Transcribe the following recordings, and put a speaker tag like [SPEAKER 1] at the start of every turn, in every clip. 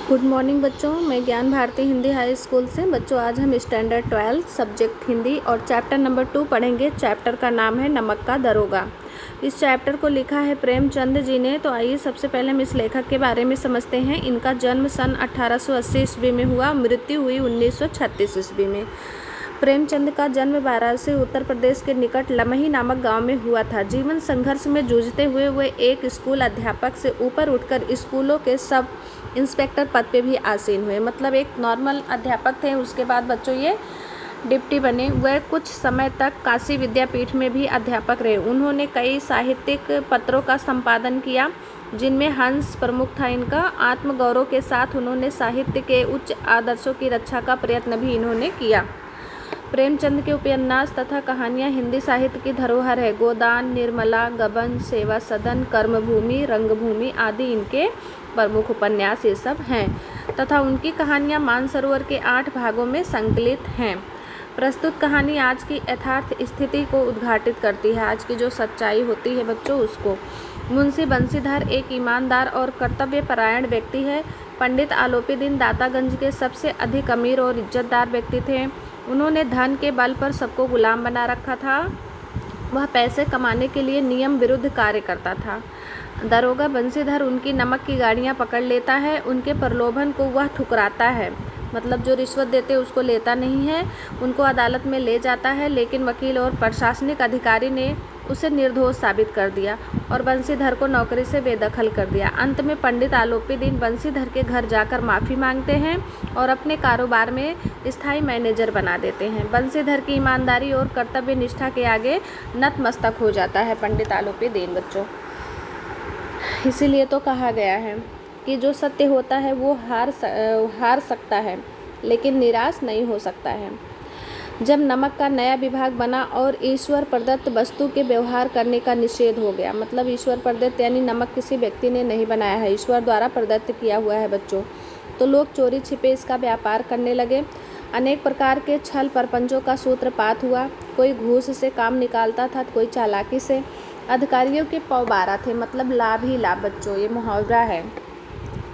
[SPEAKER 1] Good morning बच्चों, मैं ज्ञान भारती हिंदी हाई स्कूल से। बच्चों आज हम स्टैंडर्ड 12 सब्जेक्ट हिंदी और चैप्टर नंबर 2 पढ़ेंगे। चैप्टर का नाम है नमक का दरोगा। इस चैप्टर को लिखा है प्रेमचंद जी ने। तो आइए सबसे पहले हम इस लेखक के बारे में समझते हैं। इनका जन्म सन 1880 ईस्वी में हुआ, मृत्यु हुई 1936 ईस्वी में। प्रेमचंद का जन्म वाराणसी उत्तर प्रदेश के निकट लमही नामक गांव में हुआ था। जीवन संघर्ष में जूझते हुए वे एक स्कूल अध्यापक से ऊपर उठकर स्कूलों के सब इंस्पेक्टर पद पे भी आसीन हुए। मतलब एक नॉर्मल अध्यापक थे, उसके बाद बच्चों ये डिप्टी बने। वह कुछ समय तक काशी विद्यापीठ में भी अध्यापक रहे। उन्होंने कई साहित्यिक पत्रों का संपादन किया, जिनमें हंस प्रमुख था। इनका आत्मगौरव के साथ उन्होंने साहित्य के उच्च आदर्शों की रक्षा का प्रयत्न भी इन्होंने किया। प्रेमचंद के उपन्यास तथा कहानियाँ हिंदी साहित्य की धरोहर है। गोदान, निर्मला, गबन, सेवा सदन, कर्मभूमि, रंगभूमि आदि इनके प्रमुख उपन्यास ये सब हैं तथा उनकी कहानियाँ मानसरोवर के 8 भागों में संकलित हैं। प्रस्तुत कहानी आज की यथार्थ स्थिति को उद्घाटित करती है, आज की जो सच्चाई होती है बच्चों उसको। मुंशी बंसीधर एक ईमानदार और कर्तव्यपरायण व्यक्ति है। पंडित आलोपीदीन दातागंज के सबसे अधिक अमीर और इज्जतदार व्यक्ति थे। उन्होंने धन के बल पर सबको गुलाम बना रखा था। वह पैसे कमाने के लिए नियम विरुद्ध कार्य करता था। दरोगा बंसीधर उनकी नमक की गाड़ियाँ पकड़ लेता है। उनके प्रलोभन को वह ठुकराता है, मतलब जो रिश्वत देते उसको लेता नहीं है। उनको अदालत में ले जाता है, लेकिन वकील और प्रशासनिक अधिकारी ने उसे निर्दोष साबित कर दिया और बंसीधर को नौकरी से बेदखल कर दिया। अंत में पंडित आलोपीदीन बंसीधर के घर जाकर माफ़ी मांगते हैं और अपने कारोबार में स्थायी मैनेजर बना देते हैं। बंसीधर की ईमानदारी और कर्तव्य निष्ठा के आगे नतमस्तक हो जाता है पंडित आलोपीदीन बच्चों। इसीलिए तो कहा गया है कि जो सत्य होता है वो हार सकता है, लेकिन निराश नहीं हो सकता है। जब नमक का नया विभाग बना और ईश्वर प्रदत्त वस्तु के व्यवहार करने का निषेध हो गया, मतलब ईश्वर प्रदत्त यानी नमक किसी व्यक्ति ने नहीं बनाया है, ईश्वर द्वारा प्रदत्त किया हुआ है बच्चों, तो लोग चोरी छिपे इसका व्यापार करने लगे। अनेक प्रकार के छल प्रपंचों का सूत्रपात हुआ। कोई घूस से काम निकालता था, कोई चालाकी से। अधिकारियों के पौबारा थे, मतलब लाभ ही लाभ बच्चों, ये मुहावरा है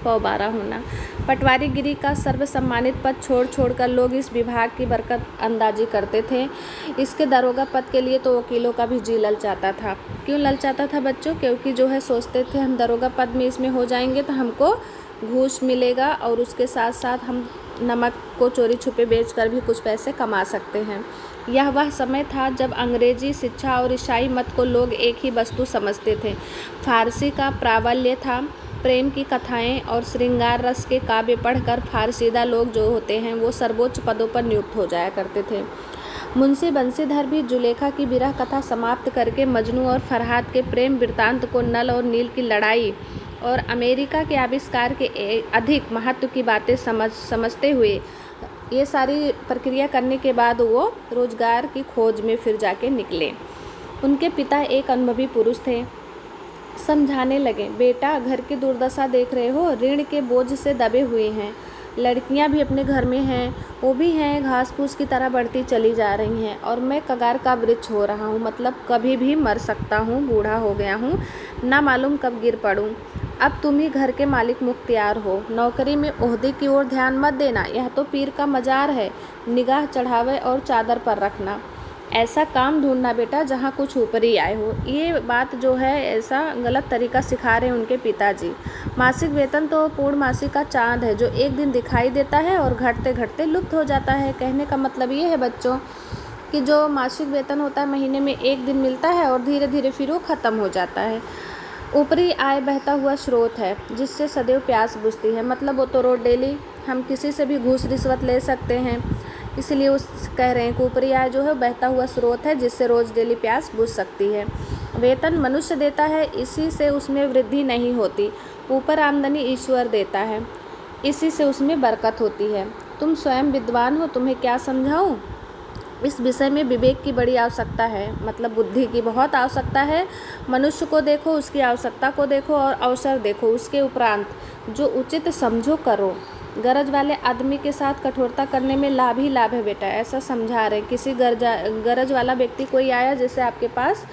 [SPEAKER 1] पौबारा होना। पटवारीगिरी का सर्वसम्मानित पद छोड़कर लोग इस विभाग की बरकत अंदाजी करते थे। इसके दरोगा पद के लिए तो वकीलों का भी जी ललचाता था। क्यों ललचाता था बच्चों? क्योंकि जो है सोचते थे हम दरोगा पद में इसमें हो जाएंगे तो हमको घूस मिलेगा और उसके साथ साथ हम नमक को चोरी छुपे बेचकर भी कुछ पैसे कमा सकते हैं। यह वह समय था जब अंग्रेजी शिक्षा और ईसाई मत को लोग एक ही वस्तु समझते थे। फारसी का प्राबल्य था। प्रेम की कथाएं और श्रृंगार रस के काव्य पढ़कर फारसीदा लोग जो होते हैं वो सर्वोच्च पदों पर नियुक्त हो जाया करते थे। मुंशी बंसीधर भी जुलेखा की विरह कथा समाप्त करके मजनू और फरहाद के प्रेम वृत्तांत को, नल और नील की लड़ाई और अमेरिका के आविष्कार के अधिक महत्व की बातें समझते हुए ये सारी प्रक्रिया करने के बाद वो रोजगार की खोज में फिर जाके निकले। उनके पिता एक अनुभवी पुरुष थे। समझाने लगे, बेटा घर की दुर्दशा देख रहे हो, ऋण के बोझ से दबे हुए हैं। लड़कियां भी अपने घर में हैं, वो भी हैं घास फूस की तरह बढ़ती चली जा रही हैं और मैं कगार का वृक्ष हो रहा हूँ, मतलब कभी भी मर सकता हूँ, बूढ़ा हो गया हूँ, ना मालूम कब गिर पड़ूँ। अब तुम ही घर के मालिक मुख्तियार हो। नौकरी में ओहदे की ओर ध्यान मत देना, यह तो पीर का मजार है। निगाह चढ़ावे और चादर पर रखना। ऐसा काम ढूंढना बेटा जहाँ कुछ ऊपरी आए हो। ये बात जो है ऐसा गलत तरीका सिखा रहे हैं उनके पिताजी। मासिक वेतन तो पूर्णमासी का चांद है जो एक दिन दिखाई देता है और घटते घटते लुप्त हो जाता है। कहने का मतलब ये है बच्चों कि जो मासिक वेतन होता है महीने में एक दिन मिलता है और धीरे धीरे फिर वो ख़त्म हो जाता है। ऊपरी आय बहता हुआ स्रोत है जिससे सदैव प्यास बुझती है, मतलब वो तो रोज डेली हम किसी से भी घूस रिश्वत ले सकते हैं, इसलिए उस कह रहे हैं कि ऊपरी आय जो है बहता हुआ स्रोत है जिससे रोज़ डेली प्यास बुझ सकती है। वेतन मनुष्य देता है, इसी से उसमें वृद्धि नहीं होती। ऊपर आमदनी ईश्वर देता है, इसी से उसमें बरकत होती है। तुम स्वयं विद्वान हो, तुम्हें क्या समझाऊं? इस विषय में विवेक की बड़ी आवश्यकता है, मतलब बुद्धि की बहुत आवश्यकता है। मनुष्य को देखो, उसकी आवश्यकता को देखो और अवसर देखो, उसके उपरांत जो उचित समझो करो। गरज वाले आदमी के साथ कठोरता करने में लाभ ही लाभ है बेटा, ऐसा समझा रहे। किसी गरज वाला व्यक्ति कोई आया जैसे आपके पास,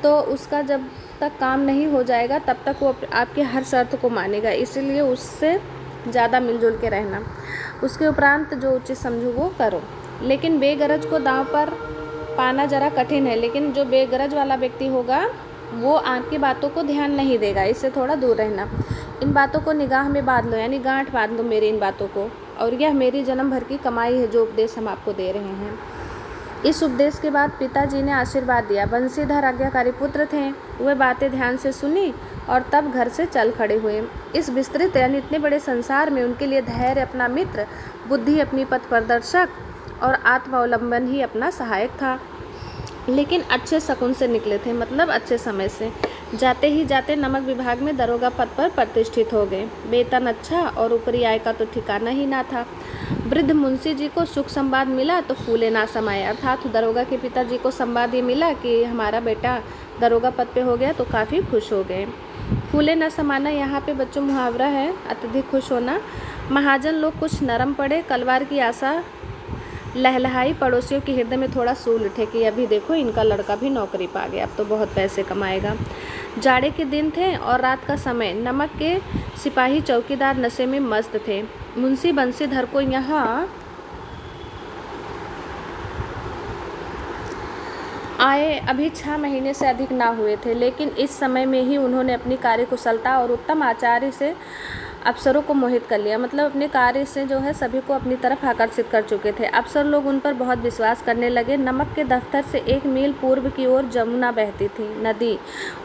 [SPEAKER 1] तो उसका जब तक काम नहीं हो जाएगा तब तक वो आपके हर शर्त को मानेगा, इसीलिए उससे ज़्यादा मिलजुल के रहना। उसके उपरांत जो उचित समझो वो करो। लेकिन बेगरज को दांव पर पाना ज़रा कठिन है, लेकिन जो बेगरज वाला व्यक्ति होगा वो आपकी बातों को ध्यान नहीं देगा, इससे थोड़ा दूर रहना। इन बातों को निगाह में बांध लो, यानी गांठ बांध लो मेरी इन बातों को, और यह मेरी जन्म भर की कमाई है जो उपदेश हम आपको दे रहे हैं। इस उपदेश के बाद पिताजी ने आशीर्वाद दिया। बंसीधर आज्ञाकारी पुत्र थे, वे बातें ध्यान से सुनी और तब घर से चल खड़े हुए। इस विस्तृत यानी इतने बड़े संसार में उनके लिए धैर्य अपना मित्र, बुद्धि अपनी पथ प्रदर्शक और आत्मावलंबन ही अपना सहायक था। लेकिन अच्छे शकुन से निकले थे, मतलब अच्छे समय से। जाते ही जाते नमक विभाग में दरोगा पद पर प्रतिष्ठित हो गए। वेतन अच्छा और ऊपरी आय का तो ठिकाना ही ना था। वृद्ध मुंशी जी को सुख संवाद मिला तो फूले ना समाये, अर्थात दरोगा के पिताजी को संवाद ये मिला कि हमारा बेटा दरोगा पद पे हो गया तो काफ़ी खुश हो गए। फूले ना समाना यहाँ पे बच्चों मुहावरा है, अत्यधिक खुश होना। महाजन लोग कुछ नरम पड़े, कलवार की आशा लहलहाई, पड़ोसियों के हृदय में थोड़ा सूल उठे कि अभी देखो इनका लड़का भी नौकरी पा गया, अब तो बहुत पैसे कमाएगा। जाड़े के दिन थे और रात का समय। नमक के सिपाही चौकीदार नशे में मस्त थे। मुंशी बंसीधर को यहाँ आए अभी 6 महीने से अधिक ना हुए थे, लेकिन इस समय में ही उन्होंने अपनी कार्यकुशलता और उत्तम आचार्य से अफसरों को मोहित कर लिया। मतलब अपने कार्य से जो है सभी को अपनी तरफ आकर्षित कर चुके थे। अफसर लोग उन पर बहुत विश्वास करने लगे। नमक के दफ्तर से 1 मील पूर्व की ओर जमुना बहती थी, नदी।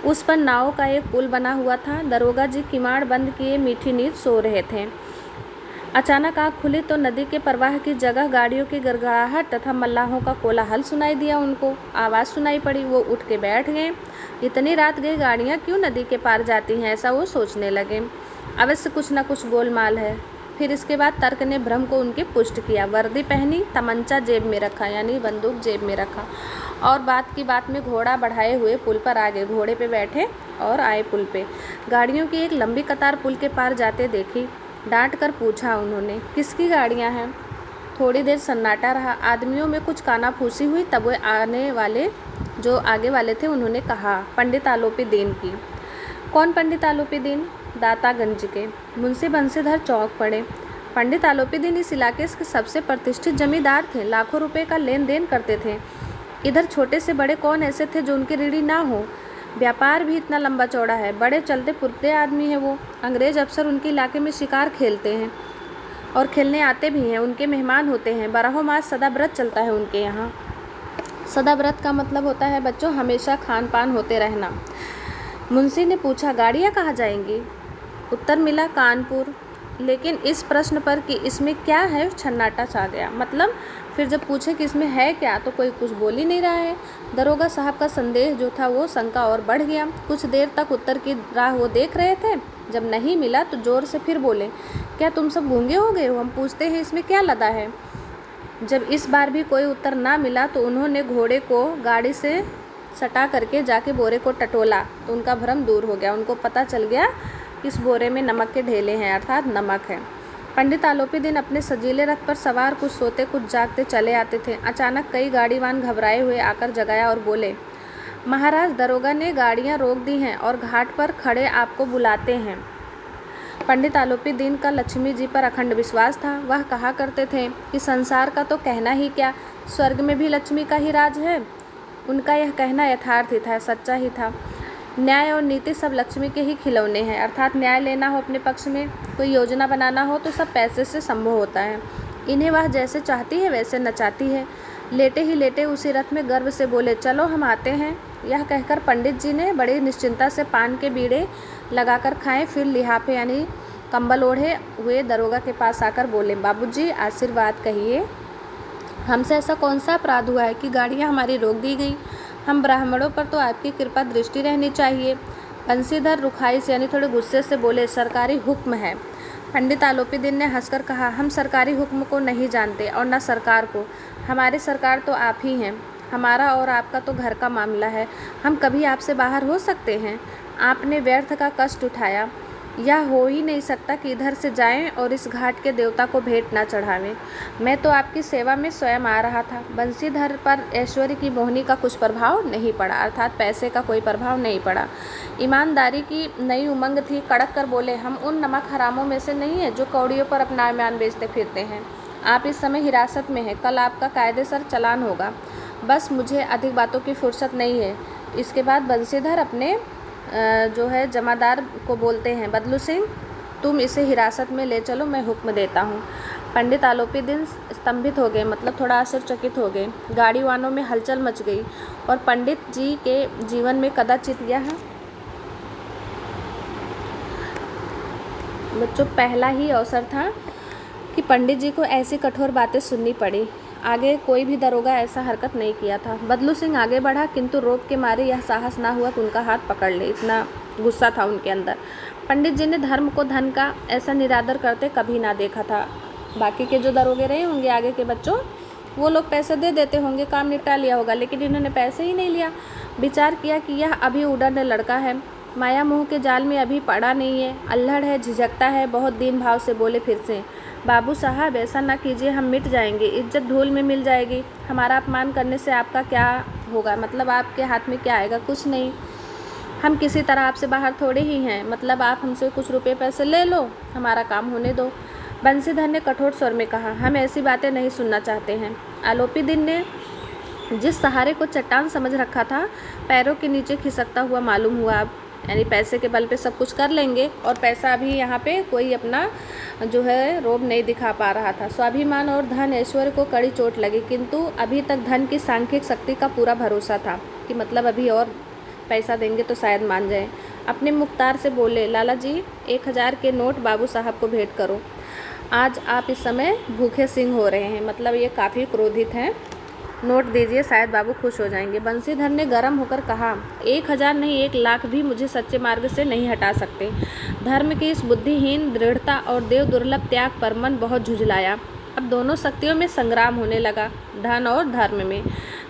[SPEAKER 1] उस पर नाव का एक पुल बना हुआ था। दरोगा जी किवाड़ बंद किए मीठी नींद सो रहे थे। अचानक आँख खुली तो नदी के प्रवाह की जगह गाड़ियों की गड़गड़ाहट तथा मल्लाहों का कोलाहल सुनाई दिया। उनको आवाज़ सुनाई पड़ी। वो उठ के बैठ गए। इतनी रात गई गाड़ियाँ क्यों नदी के पार जाती हैं, ऐसा वो सोचने लगे। अवश्य कुछ न कुछ गोलमाल है। फिर इसके बाद तर्क ने भ्रम को उनके पुष्ट किया। वर्दी पहनी, तमंचा जेब में रखा, यानी बंदूक जेब में रखा, और बात की बात में घोड़ा बढ़ाए हुए पुल पर आ गए। घोड़े पे बैठे और आए पुल पे। गाड़ियों की एक लंबी कतार पुल के पार जाते देखी। डांट कर पूछा उन्होंने, किसकी गाड़ियाँ हैं? थोड़ी देर सन्नाटा रहा। आदमियों में कुछ कानाफूसी हुई। तब वे जो आगे वाले थे उन्होंने कहा, पंडित आलोपी दीन की। कौन पंडित आलोपी दीन? दातागंज के। मुंशी बंसीधर चौंक पड़े। पंडित आलोपी दीन इस इलाके के सबसे प्रतिष्ठित जमींदार थे, लाखों रुपए का लेन देन करते थे। इधर छोटे से बड़े कौन ऐसे थे जो उनके ऋणी ना हो? व्यापार भी इतना लंबा चौड़ा है। बड़े चलते पुरते आदमी है वो। अंग्रेज अफसर उनके इलाके में शिकार खेलते हैं और खेलने आते भी हैं, उनके मेहमान होते हैं। 12 मास सदा व्रत चलता है उनके यहाँ। सदा व्रत का मतलब होता है बच्चों हमेशा खान पान होते रहना। मुंशी ने पूछा, गाड़ियाँ कहाँ जाएंगी? उत्तर मिला, कानपुर। लेकिन इस प्रश्न पर कि इसमें क्या है, सन्नाटा छा गया। मतलब फिर जब पूछे कि इसमें है क्या तो कोई कुछ बोल ही नहीं रहा है। दरोगा साहब का संदेह जो था वो शंका और बढ़ गया। कुछ देर तक उत्तर की राह वो देख रहे थे। जब नहीं मिला तो जोर से फिर बोले, क्या तुम सब गूंगे हो गए हो? हम पूछते हैं इसमें क्या लदा है। जब इस बार भी कोई उत्तर ना मिला तो उन्होंने घोड़े को गाड़ी से सटा करके जाके बोरे को टटोला तो उनका भ्रम दूर हो गया। उनको पता चल गया कि इस बोरे में नमक के ढेले हैं, अर्थात नमक है। पंडित आलोपी दिन अपने सजीले रथ पर सवार कुछ सोते कुछ जागते चले आते थे। अचानक कई गाड़ीवान घबराए हुए आकर जगाया और बोले, महाराज, दरोगा ने गाड़ियां रोक दी हैं और घाट पर खड़े आपको बुलाते हैं। पंडित आलोपी दीन का लक्ष्मी जी पर अखंड विश्वास था। वह कहा करते थे कि संसार का तो कहना ही क्या, स्वर्ग में भी लक्ष्मी का ही राज है। उनका यह कहना यथार्थ ही था, सच्चा ही था। न्याय और नीति सब लक्ष्मी के ही खिलौने हैं, अर्थात न्याय लेना हो अपने पक्ष में, कोई योजना बनाना हो तो सब पैसे से संभव होता है। इन्हें वह जैसे चाहती है वैसे नचाती है। लेटे ही लेटे उसी रथ में गर्व से बोले, चलो हम आते हैं। यह कहकर पंडित जी ने बड़ी निश्चिंता से पान के बीड़े लगाकर खाए। फिर लिहाफे यानी कंबल ओढ़े हुए दरोगा के पास आकर बोले, बाबूजी आशीर्वाद कहिए। हमसे ऐसा कौन सा अपराध हुआ है कि गाड़ियाँ हमारी रोक दी गई? हम ब्राह्मणों पर तो आपकी कृपा दृष्टि रहनी चाहिए। बंसीधर रुखाई से यानी थोड़े गुस्से से बोले, सरकारी हुक्म है। पंडित आलोपी दिन ने हंसकर कहा, हम सरकारी हुक्म को नहीं जानते और न सरकार को। हमारी सरकार तो आप ही हैं। हमारा और आपका तो घर का मामला है। हम कभी आपसे बाहर हो सकते हैं? आपने व्यर्थ का कष्ट उठाया। यह हो ही नहीं सकता कि इधर से जाएं और इस घाट के देवता को भेंट ना चढ़ावें। मैं तो आपकी सेवा में स्वयं आ रहा था। बंसीधर पर ऐश्वर्य की मोहनी का कुछ प्रभाव नहीं पड़ा, अर्थात पैसे का कोई प्रभाव नहीं पड़ा। ईमानदारी की नई उमंग थी। कड़क कर बोले, हम उन नमक हरामों में से नहीं है जो कौड़ियों पर अपना ईमान बेचते फिरते हैं। आप इस समय हिरासत में हैं, कल आपका कायदेसर चालान होगा। बस मुझे अधिक बातों की फुर्सत नहीं है। इसके बाद बंसीधर अपने जो है जमादार को बोलते हैं, बदलू सिंह, तुम इसे हिरासत में ले चलो, मैं हुक्म देता हूँ। पंडित आलोपी दिन स्तंभित हो गए, मतलब थोड़ा आश्चर्यचकित हो गए। गाड़ी वानों में हलचल मच गई और पंडित जी के जीवन में कदाचित यह बच्चों पहला ही अवसर था कि पंडित जी को ऐसी कठोर बातें सुननी पड़ी। आगे कोई भी दरोगा ऐसा हरकत नहीं किया था। बदलू सिंह आगे बढ़ा, किंतु रोब के मारे यह साहस ना हुआ कि उनका हाथ पकड़ ले, इतना गुस्सा था उनके अंदर। पंडित जी ने धर्म को धन का ऐसा निरादर करते कभी ना देखा था। बाकी के जो दरोगे रहे होंगे आगे के बच्चों, वो लोग पैसे दे देते होंगे, काम निपटा लिया होगा, लेकिन इन्होंने पैसे ही नहीं लिया। विचार किया कि यह अभी उड़न लड़का है, माया मोह के जाल में अभी पड़ा नहीं है, अल्हड़ है, झिझकता है। बहुत दीन भाव से बोले फिर से, बाबू साहब ऐसा ना कीजिए, हम मिट जाएंगे, इज्जत धूल में मिल जाएगी। हमारा अपमान करने से आपका क्या होगा, मतलब आपके हाथ में क्या आएगा, कुछ नहीं। हम किसी तरह आपसे बाहर थोड़े ही हैं, मतलब आप हमसे कुछ रुपए पैसे ले लो, हमारा काम होने दो। बंसीधर ने कठोर स्वर में कहा, हम ऐसी बातें नहीं सुनना चाहते हैं। आलोपी दिन ने जिस सहारे को चट्टान समझ रखा था, पैरों के नीचे खिसकता हुआ मालूम हुआ। अब यानी पैसे के बल पे सब कुछ कर लेंगे, और पैसा अभी यहाँ पे कोई अपना जो है रोब नहीं दिखा पा रहा था। स्वाभिमान और धन ऐश्वर्य को कड़ी चोट लगी, किंतु अभी तक धन की सांख्यिक शक्ति का पूरा भरोसा था कि मतलब अभी और पैसा देंगे तो शायद मान जाए। अपने मुख्तार से बोले, लाला जी 1000 के नोट बाबू साहब को भेंट करो। आज आप इस समय भूखे सिंह हो रहे हैं, मतलब ये काफ़ी क्रोधित हैं। नोट दीजिए, शायद बाबू खुश हो जाएंगे। बंसीधर ने गर्म होकर कहा, 1000 नहीं 1,00,000 भी मुझे सच्चे मार्ग से नहीं हटा सकते। धर्म की इस बुद्धिहीन दृढ़ता और देव दुर्लभ त्याग पर मन बहुत झुंझलाया। अब दोनों शक्तियों में संग्राम होने लगा, धन और धर्म में।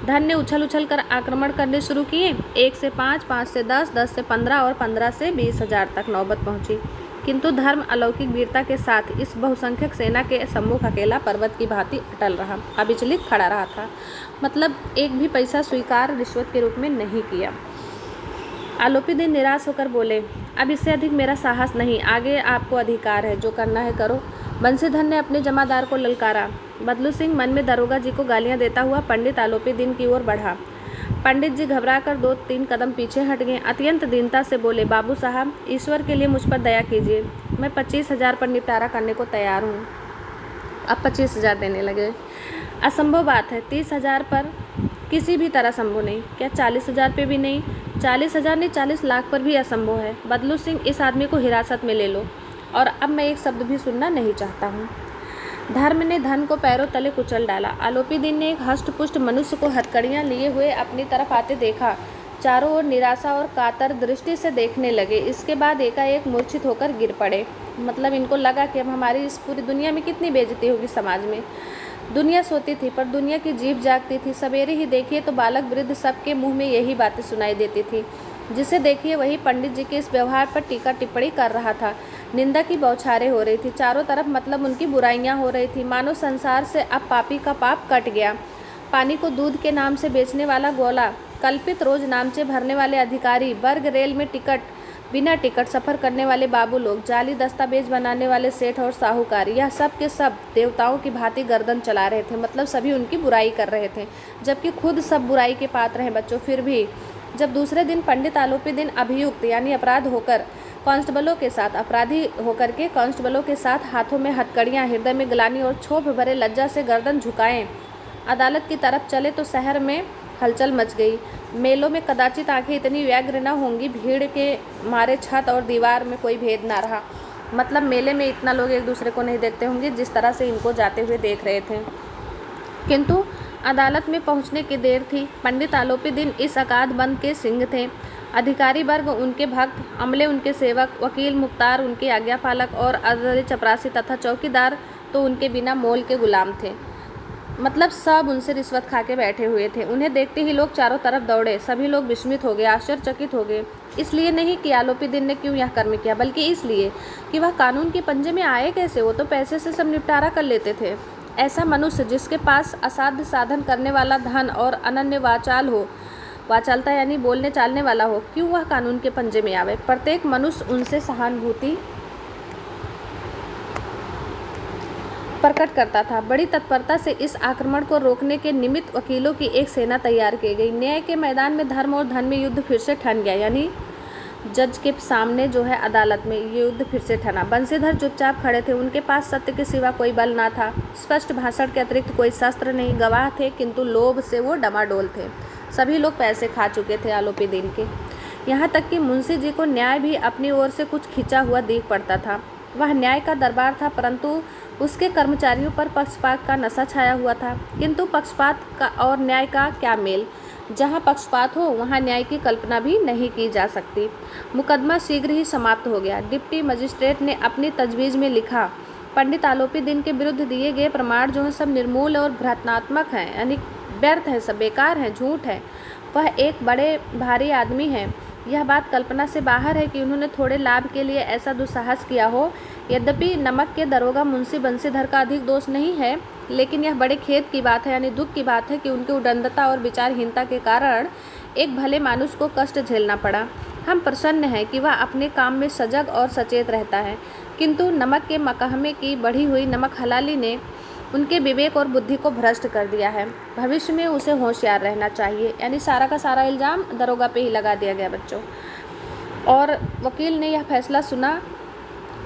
[SPEAKER 1] धन ने उछल उछल कर आक्रमण करने शुरू किए। 1 से 5, 5 से 10, 10 से 15 और 15 से 20,000 तक नौबत पहुंची, किंतु धर्म अलौकिक वीरता के साथ इस बहुसंख्यक सेना के सम्मुख अकेला पर्वत की भांति अटल रहा, अविचलित खड़ा रहा था। मतलब एक भी पैसा स्वीकार रिश्वत के रूप में नहीं किया। आलोपी दिन निराश होकर बोले, अब इससे अधिक मेरा साहस नहीं, आगे आपको अधिकार है, जो करना है करो। बंसीधर ने अपने जमादार को ललकारा। बदलू सिंह मन में दरोगा जी को गालियां देता हुआ पंडित आलोपी दिन की ओर बढ़ा। पंडित जी घबराकर 2-3 कदम पीछे हट गए। अत्यंत दीनता से बोले, बाबू साहब ईश्वर के लिए मुझ पर दया कीजिए, मैं 25,000 पर निपटारा करने को तैयार हूँ। अब 25,000 देने लगे। असंभव बात है, 30,000 पर किसी भी तरह संभव नहीं। क्या 40,000 पे भी नहीं? 40,000 नहीं 40 लाख पर भी असंभव है। बदलू सिंह इस आदमी को हिरासत में ले लो, और अब मैं एक शब्द भी सुनना नहीं चाहता हूँ। धर्म ने धन को पैरों तले कुचल डाला। आलोपी दिन ने एक हष्टपुष्ट मनुष्य को हथकड़ियाँ लिए हुए अपनी तरफ आते देखा। चारों ओर निराशा और कातर दृष्टि से देखने लगे। इसके बाद एकाएक मूर्छित होकर गिर पड़े। मतलब इनको लगा कि अब हमारी इस पूरी दुनिया में कितनी बेइज्जती होगी समाज में। दुनिया सोती थी पर दुनिया की जीभ जागती थी। सवेरे ही देखिए तो बालक वृद्ध सबके मुंह में यही बातें सुनाई देती थी। जिसे देखिए वही पंडित जी के इस व्यवहार पर टीका टिप्पणी कर रहा था। निंदा की बौछारें हो रही थी चारों तरफ, मतलब उनकी बुराइयां हो रही थी। मानो संसार से अब पापी का पाप कट गया। पानी को दूध के नाम से बेचने वाला गोला, कल्पित रोज नामचे भरने वाले अधिकारी, वर्ग रेल में बिना टिकट सफ़र करने वाले बाबू लोग, जाली दस्तावेज बनाने वाले सेठ और साहूकार, यह सब के सब देवताओं की भांति गर्दन चला रहे थे। मतलब सभी उनकी बुराई कर रहे थे, जबकि खुद सब बुराई के पात्र हैं बच्चों। फिर भी जब दूसरे दिन पंडित आलोपी दिन अभियुक्त यानी अपराधी होकर कांस्टेबलों के साथ हाथों में हथकड़ियाँ, हृदय में ग्लानि और क्षोभ भरे लज्जा से गर्दन झुकाएं अदालत की तरफ चले तो शहर में हलचल मच गई। मेलों में कदाचित आंखें इतनी व्यग्र न होंगी, भीड़ के मारे छत और दीवार में कोई भेद ना रहा। मतलब मेले में इतना लोग एक दूसरे को नहीं देखते होंगे जिस तरह से इनको जाते हुए देख रहे थे। किंतु अदालत में पहुंचने की देर थी। पंडित आलोपी दिन इस अकाध बंद के सिंह थे। अधिकारी वर्ग उनके भक्त, अमले उनके सेवक, वकील मुख्तार उनके आज्ञापालक और अदरे चपरासी तथा चौकीदार तो उनके बिना मोल के गुलाम थे। मतलब सब उनसे रिश्वत खा के बैठे हुए थे। उन्हें देखते ही लोग चारों तरफ दौड़े। सभी लोग विस्मित हो गए, आश्चर्यचकित हो गए। इसलिए नहीं कि आलोपीदीन ने क्यों यह कर्म किया, बल्कि इसलिए कि वह कानून के पंजे में आए कैसे। वो तो पैसे से सब निपटारा कर लेते थे। ऐसा मनुष्य जिसके पास असाध्य साधन करने वाला धन और अनन्य वाचाल हो, वाचालता यानी बोलने चालने वाला हो, क्यों वह कानून के पंजे में आवे। प्रत्येक मनुष्य उनसे सहानुभूति प्रकट करता था। बड़ी तत्परता से इस आक्रमण को रोकने के निमित्त वकीलों की एक सेना तैयार की गई। न्याय के मैदान में धर्म और धन में युद्ध फिर से ठन गया, यानी जज के सामने जो है अदालत में ये युद्ध फिर से ठना। बंशीधर चुपचाप खड़े थे। उनके पास सत्य के सिवा कोई बल ना था, स्पष्ट भाषण के अतिरिक्त कोई शस्त्र नहीं। गवाह थे, किंतु लोभ से वो डमाडोल थे। सभी लोग पैसे खा चुके थे आलोपीदीन के। यहाँ तक कि मुंशी जी को न्याय भी अपनी ओर से कुछ खिंचा हुआ दिख पड़ता था। वह न्याय का दरबार था, परंतु उसके कर्मचारियों पर पक्षपात का नशा छाया हुआ था। किंतु पक्षपात का और न्याय का क्या मेल। जहाँ पक्षपात हो वहाँ न्याय की कल्पना भी नहीं की जा सकती। मुकदमा शीघ्र ही समाप्त हो गया। डिप्टी मजिस्ट्रेट ने अपनी तजवीज़ में लिखा, पंडित आलोपीदीन के विरुद्ध दिए गए प्रमाण जो हैं सब निर्मूल और भ्रांत्मक हैं, यानी व्यर्थ है, सब बेकार हैं, झूठ है। वह एक बड़े भारी आदमी हैं। यह बात कल्पना से बाहर है कि उन्होंने थोड़े लाभ के लिए ऐसा दुस्साहस किया हो। यद्यपि नमक के दरोगा मुंशी बंशीधर का अधिक दोष नहीं है, लेकिन यह बड़े खेद की बात है, यानी दुख की बात है कि उनकी उद्दंडता और विचारहीनता के कारण एक भले मानुष को कष्ट झेलना पड़ा। हम प्रसन्न हैं कि वह अपने काम में सजग और सचेत रहता है, किंतु नमक के मकहमे की बढ़ी हुई नमक हलाली ने उनके विवेक और बुद्धि को भ्रष्ट कर दिया है। भविष्य में उसे होशियार रहना चाहिए। यानी सारा का सारा इल्ज़ाम दरोगा पे ही लगा दिया गया बच्चों। और वकील ने यह फैसला सुना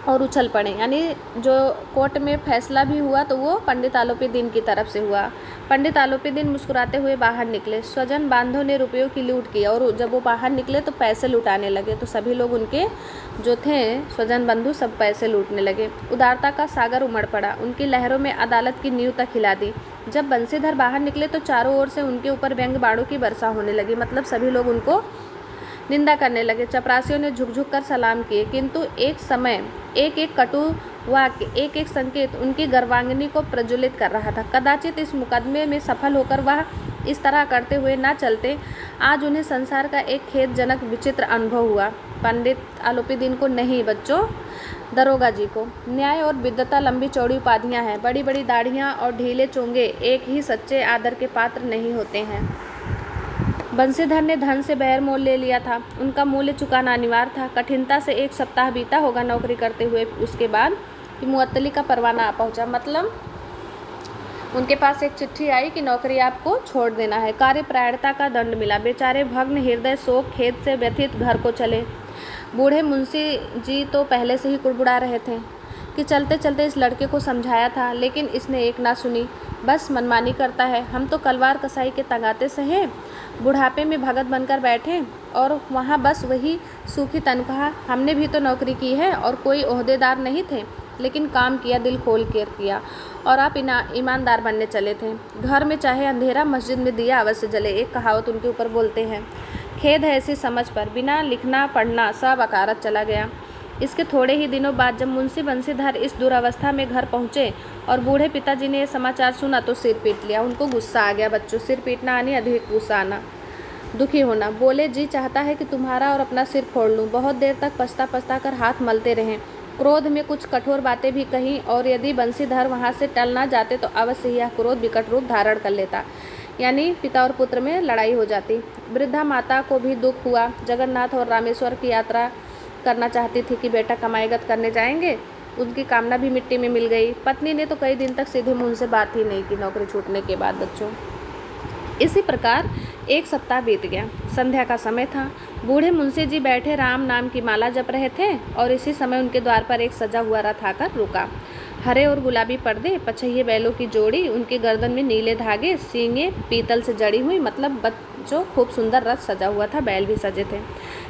[SPEAKER 1] और उछल पड़े, यानी जो कोर्ट में फैसला भी हुआ तो वो पंडित आलोपीदीन की तरफ से हुआ। पंडित आलोपीदीन मुस्कुराते हुए बाहर निकले। स्वजन बांधों ने रुपयों की लूट की और जब वो बाहर निकले तो पैसे लुटाने लगे। तो सभी लोग उनके जो थे स्वजन बंधु सब पैसे लूटने लगे। उदारता का सागर उमड़ पड़ा। उनकी लहरों में अदालत की नींव तक हिला दी। जब बंशीधर बाहर निकले तो चारों ओर से उनके ऊपर व्यंग बाणों की वर्षा होने लगी। मतलब सभी लोग उनको निंदा करने लगे। चपरासियों ने झुक झुक कर सलाम किए, किंतु एक समय एक एक कटु वाक्य, एक एक संकेत उनकी गर्वांगिनी को प्रज्वलित कर रहा था। कदाचित इस मुकदमे में सफल होकर वह इस तरह करते हुए न चलते। आज उन्हें संसार का एक खेदजनक विचित्र अनुभव हुआ। पंडित आलोपीदीन को नहीं बच्चों, दरोगा जी को। न्याय और विद्वता लंबी चौड़ी उपाधियां हैं। बड़ी बड़ी दाढ़ियां और ढीले चोंगे एक ही सच्चे आदर के पात्र नहीं होते हैं। बंशीधर ने धन से बैर मोल ले लिया था। उनका मूल्य चुकाना अनिवार्य था। कठिनता से 1 सप्ताह बीता होगा नौकरी करते हुए। उसके बाद कि मुअत्तली का परवाना आ पहुंचा। मतलब उनके पास एक चिट्ठी आई कि नौकरी आपको छोड़ देना है। कार्यपरायणता का दंड मिला। बेचारे भग्न हृदय शोक खेद से व्यथित घर को चले। बूढ़े मुंशी जी तो पहले से ही कुड़बुड़ा रहे थे कि चलते चलते इस लड़के को समझाया था, लेकिन इसने एक ना सुनी। बस मनमानी करता है। हम तो कलवार कसाई के तगाते से हैं, बुढ़ापे में भगत बनकर बैठे और वहाँ बस वही सूखी तनख्वाह। हमने भी तो नौकरी की है और कोई ओहदेदार नहीं थे, लेकिन काम किया, दिल खोल कर किया। और आप ईमानदार बनने चले थे। घर में चाहे अंधेरा, मस्जिद में दिया अवश्य जले, एक कहावत उनके ऊपर बोलते हैं। खेद है ऐसी समझ पर। बिना लिखना पढ़ना सब अकारत चला गया। इसके थोड़े ही दिनों बाद जब मुंशी बंशीधर इस दुरावस्था में घर पहुँचे और बूढ़े पिताजी ने यह समाचार सुना तो सिर पीट लिया। उनको गुस्सा आ गया बच्चों। सिर पीटना आनी अधिक गुस्सा आना, दुखी होना। बोले, जी चाहता है कि तुम्हारा और अपना सिर फोड़ लूँ। बहुत देर तक पछता पछता कर हाथ मलते रहें। क्रोध में कुछ कठोर बातें भी कहीं, और यदि बंशीधर वहाँ से टल ना जाते तो अवश्य यह क्रोध विकट रूप धारण कर लेता, यानी पिता और पुत्र में लड़ाई हो जाती। वृद्धा माता को भी दुख हुआ। जगन्नाथ और रामेश्वर की यात्रा करना चाहती थी कि बेटा कमाईगत करने जाएंगे। उनकी कामना भी मिट्टी में मिल गई। पत्नी ने तो कई दिन तक सीधे मुंह से बात ही नहीं की नौकरी छूटने के बाद बच्चों। इसी प्रकार 1 सप्ताह बीत गया। संध्या का समय था। बूढ़े मुंशी जी बैठे राम नाम की माला जप रहे थे और इसी समय उनके द्वार पर एक सजा हुआ रथ आकर रुका। हरे और गुलाबी पर्दे, पछैये बैलों की जोड़ी, उनकी गर्दन में नीले धागे, सींगे पीतल से जड़ी हुई। मतलब बच्चों खूब सुंदर रथ सजा हुआ था, बैल भी सजे थे।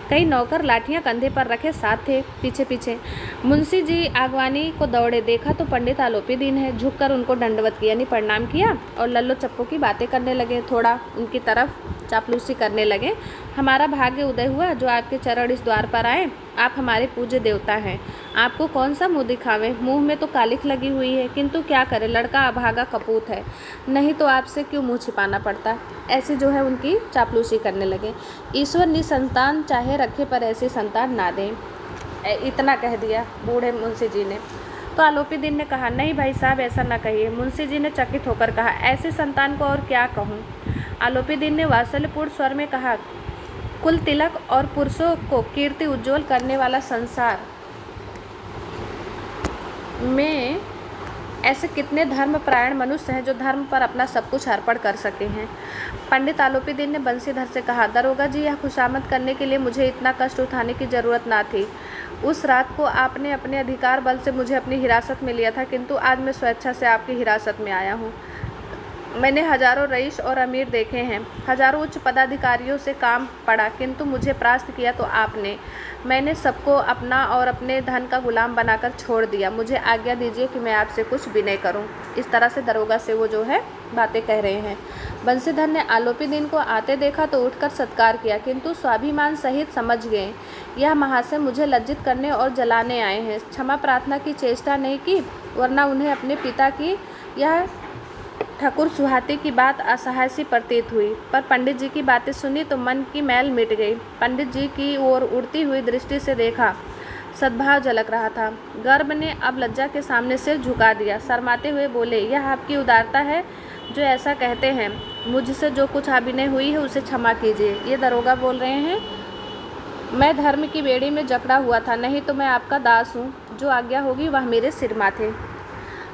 [SPEAKER 1] कई नौकर लाठियां कंधे पर रखे साथ थे पीछे पीछे। मुंशी जी आगवानी को दौड़े। देखा तो पंडित आलोपीदीन है। झुककर उनको दंडवत किया, यानी प्रणाम किया और लल्लो चप्पो की बातें करने लगे। थोड़ा उनकी तरफ चापलूसी करने लगे। हमारा भाग्य उदय हुआ जो आपके चरण इस द्वार पर आए। आप हमारे पूज्य देवता हैं। आपको कौन सा मुँह दिखावें? मुँह में तो कालिख लगी हुई है, किंतु क्या करें, लड़का अभागा कपूत है, नहीं तो आपसे क्यों मुँह छिपाना पड़ता। ऐसे जो है उनकी चापलूसी करने लगे। ईश्वर निसंतान चाहे रखे पर ऐसी संतान ना दें। इतना कह दिया बूढ़े मुंशी जी ने। तो आलोपी दीन ने कहा, नहीं भाई साहब, ऐसा ना कहिए। मुंशी जी ने चकित होकर कहा, ऐसी संतान को और क्या कहूँ। आलोपी दीन ने वात्सल्यपूर्ण स्वर में कहा, कुल तिलक और पुरुषों को कीर्ति उज्ज्वल करने वाला संसार में ऐसे कितने धर्मपरायण मनुष्य हैं जो धर्म पर अपना सब कुछ अर्पण कर सके हैं। पंडित आलोपी दीन ने बंसीधर से कहा, दरोगा जी, यह खुशामद करने के लिए मुझे इतना कष्ट उठाने की ज़रूरत ना थी। उस रात को आपने अपने अधिकार बल से मुझे अपनी हिरासत में लिया था, किंतु आज मैं स्वेच्छा से आपकी हिरासत में आया हूँ। मैंने हजारों रईस और अमीर देखे हैं, हजारों उच्च पदाधिकारियों से काम पड़ा, किंतु मुझे परास्त किया तो आपने। मैंने सबको अपना और अपने धन का गुलाम बनाकर छोड़ दिया। मुझे आज्ञा दीजिए कि मैं आपसे कुछ विनय करूं। इस तरह से दरोगा से वो जो है बातें कह रहे हैं। बंसीधर ने आलोपी दीन को आते देखा तो उठकर सत्कार किया, किंतु स्वाभिमान सहित समझ गए यह महाशय मुझे लज्जित करने और जलाने आए हैं। क्षमा प्रार्थना की चेष्टा नहीं की, वरना उन्हें अपने पिता की यह ठाकुर सुहाती की बात असहाय सी प्रतीत हुई। पर पंडित जी की बातें सुनी तो मन की मैल मिट गई। पंडित जी की ओर उड़ती हुई दृष्टि से देखा, सद्भाव झलक रहा था। गर्भ ने अब लज्जा के सामने सिर झुका दिया। शर्माते हुए बोले, यह आपकी उदारता है जो ऐसा कहते हैं। मुझसे जो कुछ अभिनय हुई है उसे क्षमा कीजिए। ये दरोगा बोल रहे हैं, मैं धर्म की बेड़ी में जकड़ा हुआ था, नहीं तो मैं आपका दास हूँ। जो आज्ञा होगी वह मेरे सिर माथे।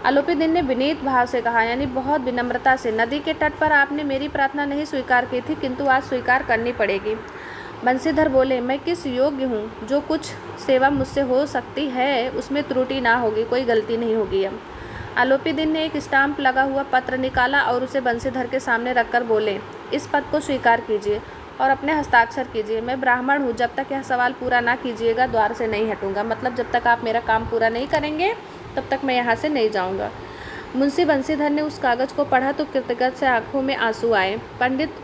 [SPEAKER 1] आलोपी दीन ने विनीत भाव से कहा, यानी बहुत विनम्रता से, नदी के तट पर आपने मेरी प्रार्थना नहीं स्वीकार की थी, किंतु आज स्वीकार करनी पड़ेगी। बंसीधर बोले, मैं किस योग्य हूँ? जो कुछ सेवा मुझसे हो सकती है उसमें त्रुटि ना होगी, कोई गलती नहीं होगी। अब आलोपी दीन ने एक स्टाम्प लगा हुआ पत्र निकाला और उसे बंसीधर के सामने रखकर बोले, इस पद को स्वीकार कीजिए और अपने हस्ताक्षर कीजिए। मैं ब्राह्मण हूँ, जब तक यह सवाल पूरा ना कीजिएगा द्वार से नहीं हटूंगा। मतलब जब तक आप मेरा काम पूरा नहीं करेंगे तब तक मैं यहाँ से नहीं जाऊँगा। मुंशी बंसीधर ने उस कागज़ को पढ़ा तो कृतज्ञता से आंखों में आंसू आए। पंडित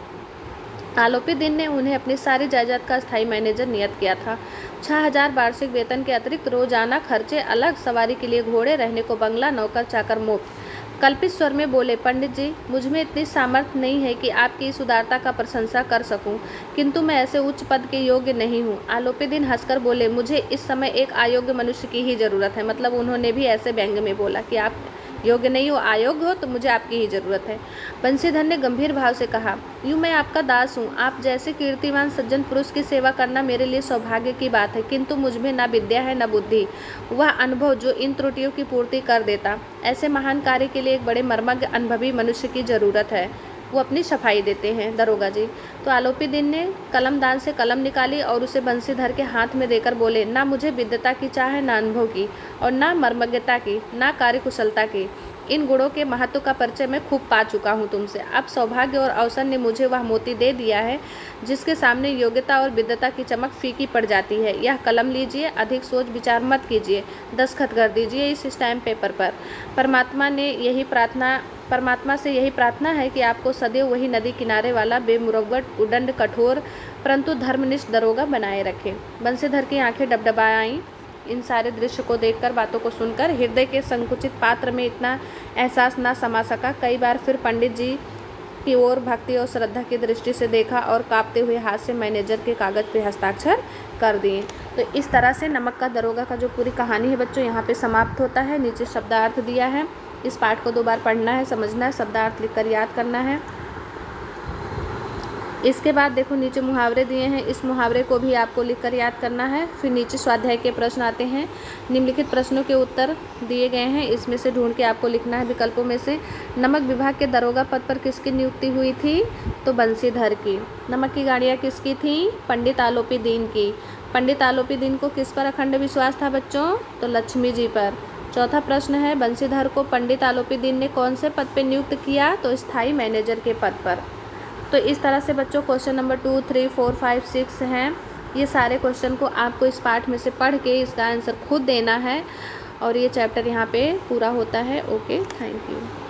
[SPEAKER 1] आलोपी दीन ने उन्हें अपनी सारी जायदाद का स्थायी मैनेजर नियत किया था। 6000 वार्षिक वेतन के अतिरिक्त रोजाना खर्चे अलग, सवारी के लिए घोड़े, रहने को बंगला, नौकर चाकर मुफ्त। कल्पित स्वर में बोले, पंडित जी, मुझ में इतनी सामर्थ्य नहीं है कि आपकी इस उदारता का प्रशंसा कर सकूं, किंतु मैं ऐसे उच्च पद के योग्य नहीं हूं। आलोपी दीन हंसकर बोले, मुझे इस समय एक अयोग्य मनुष्य की ही ज़रूरत है। मतलब उन्होंने भी ऐसे व्यंग में बोला कि आप योग्य नहीं हो, अयोग्य हो, तो मुझे आपकी ही ज़रूरत है। बंसीधर ने गंभीर भाव से कहा, यूँ मैं आपका दास हूँ। आप जैसे कीर्तिमान सज्जन पुरुष की सेवा करना मेरे लिए सौभाग्य की बात है, किंतु मुझमें न विद्या है न बुद्धि, वह अनुभव जो इन त्रुटियों की पूर्ति कर देता। ऐसे महान कार्य के लिए एक बड़े मर्मज्ञ अनुभवी मनुष्य की ज़रूरत है। वो अपनी सफाई देते हैं दरोगा जी। तो आलोपी दीन ने कलमदान से कलम निकाली और उसे बंसीधर के हाथ में देकर बोले, ना मुझे विद्वता की चाह है, ना अनुभव की, और ना मर्मज्ञता की, ना कार्यकुशलता की। इन गुणों के महत्व का परिचय मैं खूब पा चुका हूँ तुमसे। अब सौभाग्य और अवसर ने मुझे वह मोती दे दिया है जिसके सामने योग्यता और विद्वता की चमक फीकी पड़ जाती है। यह कलम लीजिए, अधिक सोच विचार मत कीजिए, दस्तखत कर दीजिए इस स्टैम्प पेपर पर। परमात्मा से यही प्रार्थना है कि आपको सदैव वही नदी किनारे वाला बेमुरव्वत, उदंड, कठोर परंतु धर्मनिष्ठ दरोगा बनाए रखे। बंसीधर की आंखें डबडबा आईं। इन सारे दृश्य को देखकर, बातों को सुनकर हृदय के संकुचित पात्र में इतना एहसास ना समा सका। कई बार फिर पंडित जी की ओर भक्ति और श्रद्धा की दृष्टि से देखा और कांपते हुए हाथ से मैनेजर के कागज़ पे हस्ताक्षर कर दिए। तो इस तरह से नमक का दरोगा का जो पूरी कहानी है बच्चों यहाँ पे समाप्त होता है। नीचे शब्दार्थ दिया है, इस पाठ को 2 बार पढ़ना है, समझना है, शब्दार्थ लिखकर याद करना है। इसके बाद देखो नीचे मुहावरे दिए हैं, इस मुहावरे को भी आपको लिखकर याद करना है। फिर नीचे स्वाध्याय के प्रश्न आते हैं, निम्नलिखित प्रश्नों के उत्तर दिए गए हैं, इसमें से ढूंढ के आपको लिखना है विकल्पों में से। नमक विभाग के दरोगा पद पर किसकी नियुक्ति हुई थी? तो बंसीधर की। नमक की गाड़ियाँ किसकी थी? पंडित आलोपी दीन की। पंडित आलोपी दीन को किस पर अखंड विश्वास था बच्चों? तो लक्ष्मी जी पर। चौथा प्रश्न है, बंसीधर को पंडित आलोपी दीन ने कौन से पद पर नियुक्त किया? तो स्थायी मैनेजर के पद पर। तो इस तरह से बच्चों क्वेश्चन नंबर 2, 3, 4, 5, 6 हैं। ये सारे क्वेश्चन को आपको इस पाठ में से पढ़ के इसका आंसर खुद देना है और ये चैप्टर यहाँ पे पूरा होता है। Okay, thank you.